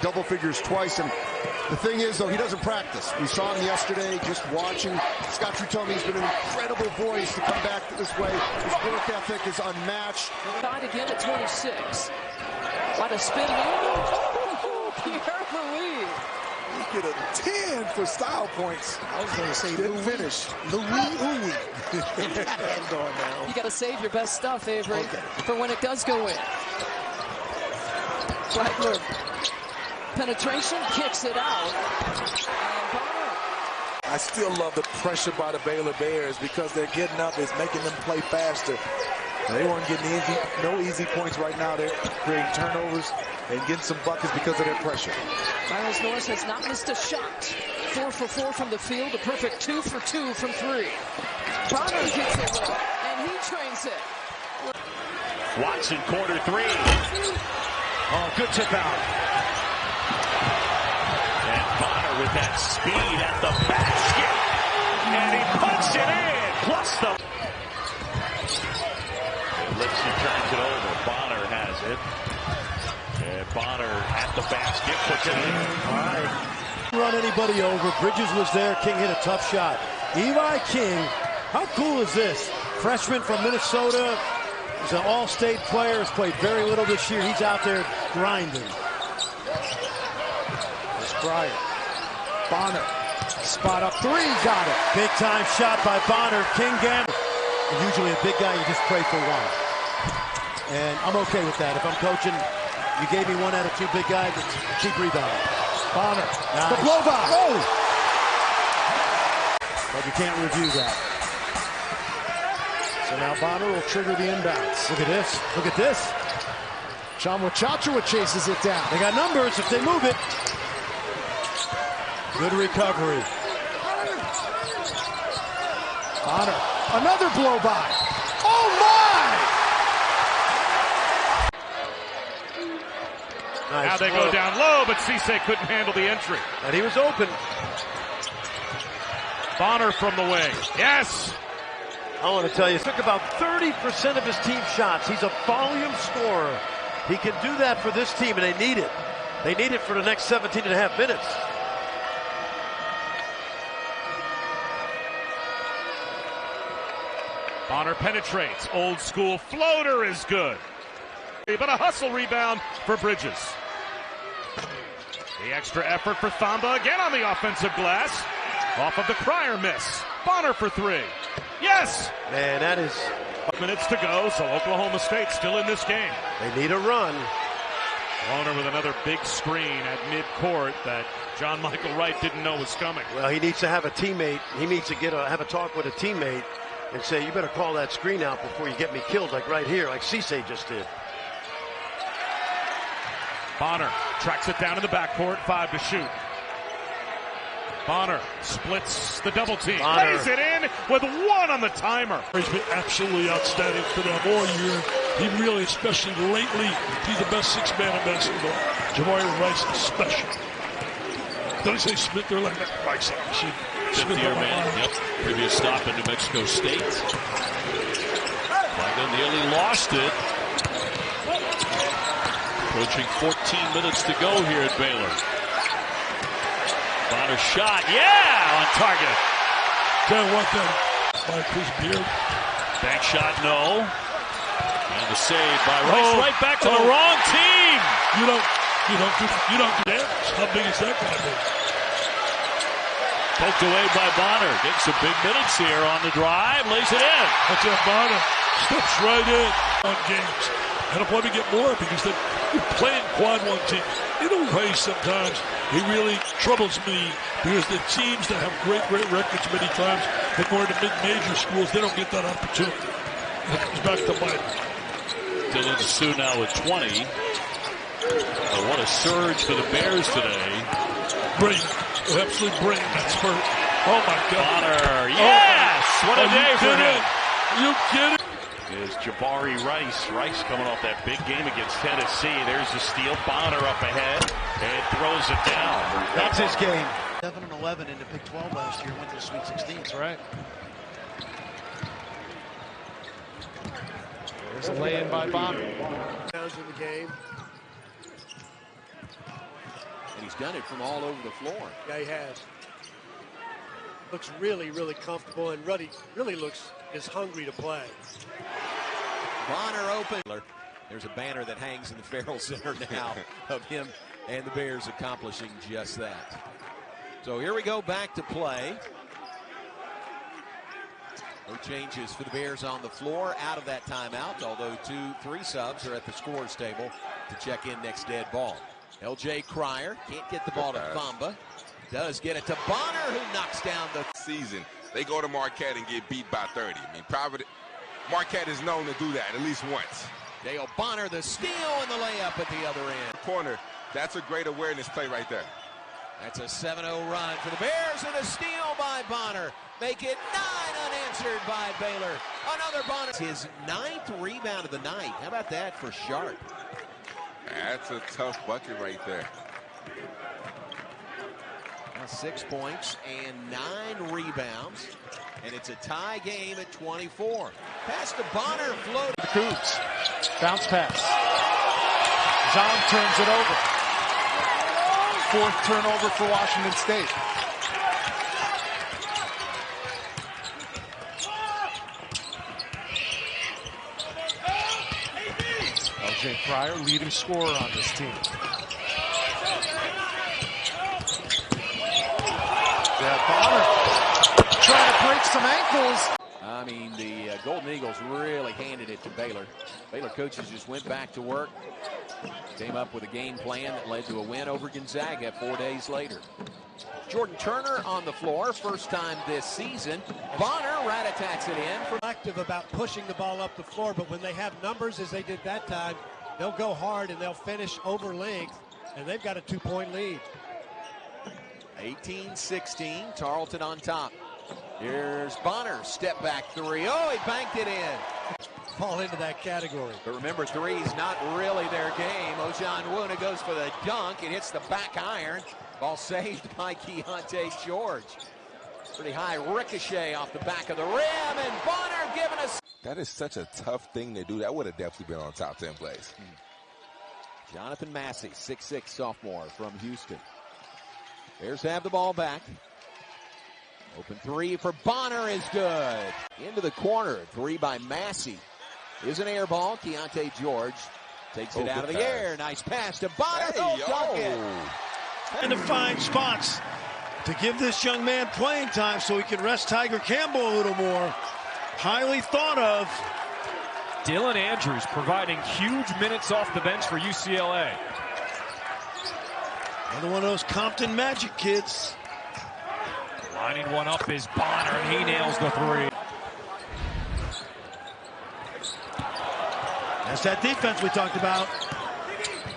double figures twice, and the thing is, though, he doesn't practice. We saw him yesterday just watching. Scott Drew told me he's been an incredible voice to come back this way. His work ethic is unmatched. Tied again at 26. What a spin move. Pierre-Louis. He get a 10 for style points. I was going to say didn't finish. Louis. Hand on now. You got to save your best stuff, Avery, for when it does go in. Flagler. Penetration, kicks it out. I still love the pressure by the Baylor Bears because they're getting up. It's making them play faster. They weren't getting no easy points right now. They're creating turnovers and getting some buckets because of their pressure. Miles Norris has not missed a shot. 4 for 4 from the field, a perfect 2 for 2 from 3. Bonner gets it, and he trains it. Watson, corner 3. Oh, good tip out. And Bonner with that speed at the basket. And he puts it in. Plus the... Lipsy turns it over. Bonner has it. And Bonner at the basket puts it in. All right. Run anybody over. Bridges was there. King hit a tough shot. Eli King, how cool is this? Freshman from Minnesota. He's an all-state player. Has played very little this year. He's out there grinding. Bryant. Bonner. Spot up 3. Got it. Big time shot by Bonner. King Gamble. Usually a big guy, you just pray for one. And I'm okay with that. If I'm coaching, you gave me 1 out of 2 big guys, it's keep rebounding. Bonner. Nice. The blow by. Oh! But you can't review that. So now Bonner will trigger the inbounds. Look at this. Look at this. Chachua chases it down. They got numbers if they move it. Good recovery. Bonner. Another blow by. Oh my! Nice. Now they go down low, but Cisse couldn't handle the entry. And he was open. Bonner from the wing. Yes! I want to tell you, he took about 30% of his team shots. He's a volume scorer. He can do that for this team, and they need it. They need it for the next 17 and a half minutes. Bonner penetrates. Old school floater is good. But a hustle rebound for Bridges. The extra effort for Thamba again on the offensive glass. Off of the Cryer miss. Bonner for 3. Yes! Man, that is... Minutes to go, so Oklahoma State still in this game. They need a run. Bonner with another big screen at midcourt that John Michael Wright didn't know was coming. Well, he needs to have a teammate. He needs to have a talk with a teammate and say, you better call that screen out before you get me killed, like right here, like Cisse just did. Bonner tracks it down in the backcourt, 5 to shoot. Bonner splits the double team, lays it in with 1 on the timer. He's been absolutely outstanding for them all year. He really, especially lately, he's the best 6-man in basketball. Jamari Rice is special. Don't say Smith, they're like that Rice. Fifth-year man, yep. Previous stop in New Mexico State. Flagler nearly lost it. Approaching 14 minutes to go here at Baylor. Bonner shot, yeah, on target. Tell you what, then, by Chris Beard. Bank shot, no. And the save by Rice, right back to the wrong team. You don't do that. How big is that going to be? Poked away by Bonner. Getting some big minutes here on the drive. Lays it in. That's it. Bonner steps right in on games. And I'll probably get more because you're playing quad 1 teams. In a way, sometimes it really troubles me because the teams that have great records many times that go into mid-major schools, they don't get that opportunity. And it comes back to bite them. Dylan Sue now with 20. Oh, what a surge for the Bears today. Bring. Absolutely bring. That's hurt. Oh, my God. Bonner. Yes! What a day for him. You kidding? Is Jabari Rice. Rice coming off that big game against Tennessee. There's the steal. Bonner up ahead and throws it down. That's his game. 7-11 in the Big 12 last year. Went to the Sweet 16. That's right. There's a lay-in by Bonner. Downs in the game. he's done it from all over the floor. Yeah, he has. Looks really, really comfortable, and really is hungry to play. Bonner open. There's a banner that hangs in the Farrell Center now of him and the Bears accomplishing just that. So here we go back to play. No changes for the Bears on the floor out of that timeout, although 3 subs are at the scorer's table to check in next dead ball. L.J. Cryer can't get the ball to Thamba. Does get it to Bonner, who knocks down the season. They go to Marquette and get beat by 30. I mean, Marquette is known to do that at least once. Dale Bonner, the steal and the layup at the other end. Corner, that's a great awareness play right there. That's a 7-0 run for the Bears, and a steal by Bonner. Make it 9 unanswered by Baylor. Another Bonner. His 9th rebound of the night. How about that for Sharp? That's a tough bucket right there. 6 points and 9 rebounds. And it's a tie game at 24. Pass to Bonner, float. Coots. Bounce pass. Zahn turns it over. 4th turnover for Washington State. L.J. Cryer, leading scorer on this team. Yeah, Bonner trying to break some ankles. I mean, the Golden Eagles really handed it to Baylor. Baylor coaches just went back to work. Came up with a game plan that led to a win over Gonzaga 4 days later. Jordan Turner on the floor, first time this season. Bonner rat-a-tats it in. Active about pushing the ball up the floor, but when they have numbers as they did that time, they'll go hard and they'll finish over length, and they've got a 2-point lead. 18-16, Tarleton on top. Here's Bonner, step back 3. Oh, he banked it in. Fall into that category. But remember, 3's not really their game. Ojan Wuna goes for the dunk. It hits the back iron. Ball saved by Keontae George. Pretty high ricochet off the back of the rim, and Bonner giving us. That is such a tough thing to do. That would have definitely been on top 10 plays. Jonathan Massey, 6'6" sophomore from Houston. Bears have the ball back. Open 3 for Bonner is good. Into the corner, 3 by Massey. Is an air ball. Keontae George takes it out of the air. Nice pass to Bonner. And to find spots to give this young man playing time so he can rest Tiger Campbell a little more. Highly thought of. Dylan Andrews providing huge minutes off the bench for UCLA. Another one of those Compton Magic kids. Lining one up is Bonner, and he nails the 3. That's that defense we talked about.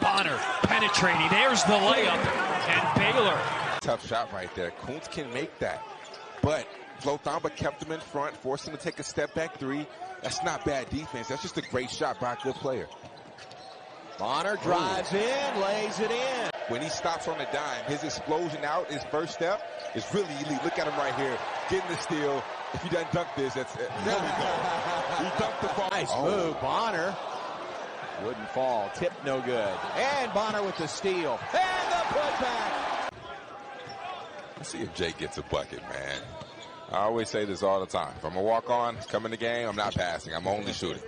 Bonner penetrating. There's the layup. And Baylor. Tough shot right there. Kuntz can make that. But Flo Thamba kept him in front, forced him to take a step back 3. That's not bad defense. That's just a great shot by a good player. Bonner drives in, lays it in. When he stops on a dime, his explosion out, his first step, is really elite. Look at him right here, getting the steal. If he doesn't dunk this, there we go. He dunked the ball. Nice move, Bonner. Wouldn't fall, tip no good. And Bonner with the steal. And the putback. Let's see if Jake gets a bucket, man. I always say this all the time. If I'm a walk-on, come in the game, I'm not passing. I'm only shooting.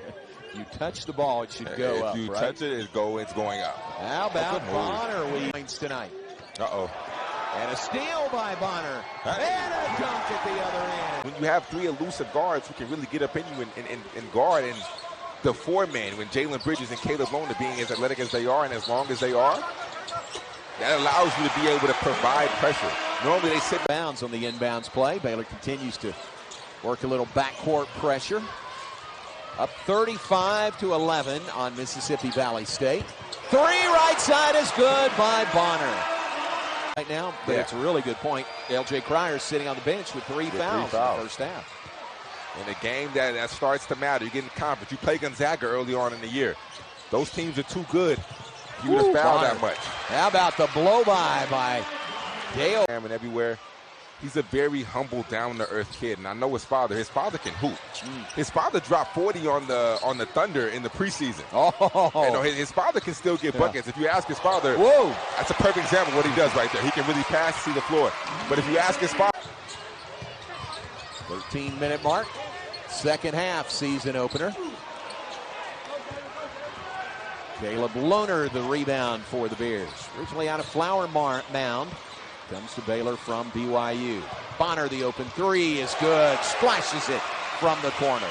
You touch the ball, it should go up, If you right? touch it, it's going up. How about Bonner wins tonight? Uh-oh. And a steal by Bonner. And a dunk at the other end. When you have 3 elusive guards who can really get up in you and guard, and the 4-man, when Jalen Bridges and Caleb Lone are being as athletic as they are and as long as they are, that allows you to be able to provide pressure. Normally they sit bounds on the inbounds play. Baylor continues to work a little backcourt pressure. Up 35-11 on Mississippi Valley State. 3 right side is good by Bonner. Right now, but it's a really good point. L.J. Cryer sitting on the bench with 3 fouls in the first half. In a game that starts to matter, you get in conference. You play Gonzaga early on in the year. Those teams are too good. You would have fouled that much. How about the blow by Dale? And everywhere. He's a very humble, down-to-earth kid, and I know his father. His father can hoop. His father dropped 40 on the Thunder in the preseason. Oh, you know, his father can still get buckets. If you ask his father, whoa, that's a perfect example of what he does right there. He can really pass, see the floor. But if you ask his father, 13-minute mark, second half season opener. Caleb Lohner, the rebound for the Bears. Originally out of Flower Mound. Comes to Baylor from BYU. Bonner, the open three is good. Splashes it from the corner.